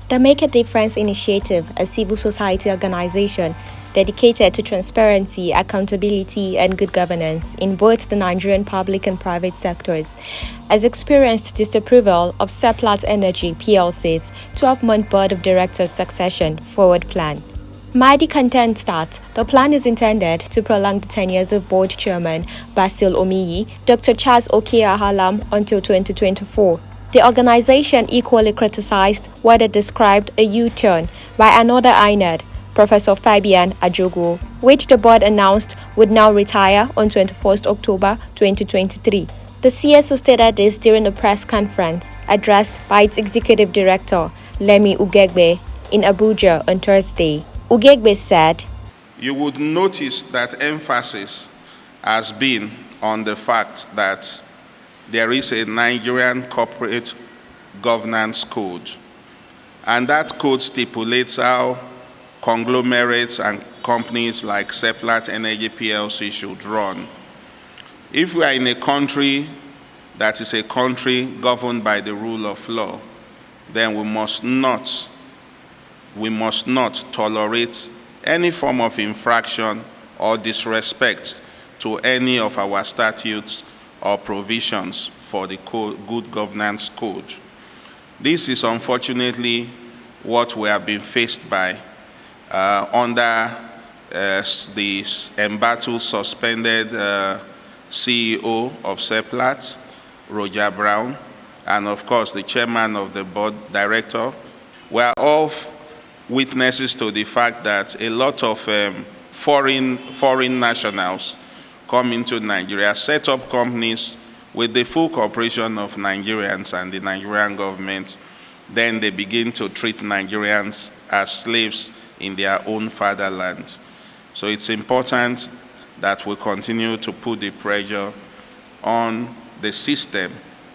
The Make a Difference Initiative, a civil society organization dedicated to transparency, accountability, and good governance in both the Nigerian public and private sectors, has experienced disapproval of Seplat Energy PLC's 12-month Board of Directors succession forward plan. MADI contends that the plan is intended to prolong the tenures of Board Chairman Basil Omiyi, Dr. Charles Oke-Ahalam until 2024. The organization equally criticized what it described a U-turn by another Ined, Professor Fabian Ajogo, which the board announced would now retire on 21st October 2023. The CSO stated this during a press conference addressed by its executive director, Lemi Ugegbe, in Abuja on Thursday. Ugegbe said, "You would notice that emphasis has been on the fact that there is a Nigerian corporate governance code, and that code stipulates how conglomerates and companies like Seplat Energy PLC should run. If we are in a country that is a country governed by the rule of law, then we must not tolerate any form of infraction or disrespect to any of our statutes or provisions for the Good Governance Code. This is unfortunately what we have been faced by under the embattled suspended CEO of Seplat, Roger Brown, and of course the chairman of the board director. We are all witnesses to the fact that a lot of foreign nationals come into Nigeria, set up companies with the full cooperation of Nigerians and the Nigerian government. Then they begin to treat Nigerians as slaves in their own fatherland. So it's important that we continue to put the pressure on the system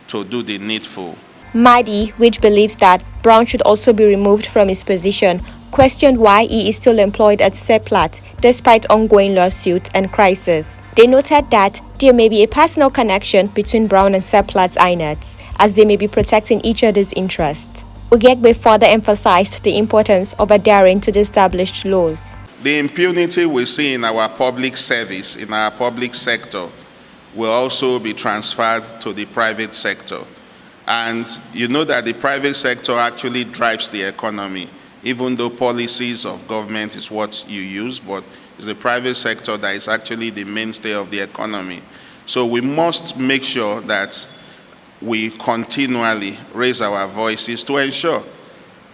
to do the needful. MADI, which believes that Brown should also be removed from his position, questioned why he is still employed at Seplat despite ongoing lawsuits and crisis. They noted that there may be a personal connection between Brown and Seplat's Ineds, as they may be protecting each other's interests. Ugegbe further emphasized the importance of adhering to the established laws. The impunity we see in our public service, in our public sector, will also be transferred to the private sector. And you know that the private sector actually drives the economy, even though policies of government is what you use, but it's the private sector that is actually the mainstay of the economy. So we must make sure that we continually raise our voices to ensure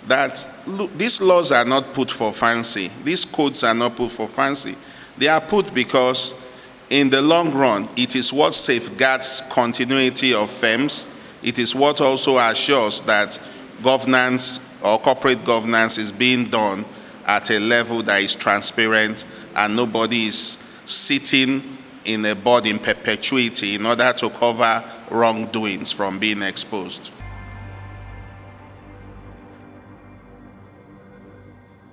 that these laws are not put for fancy. These codes are not put for fancy. They are put because in the long run, it is what safeguards continuity of firms. It is what also assures that governance or corporate governance is being done at a level that is transparent and nobody is sitting in a board in perpetuity in order to cover wrongdoings from being exposed.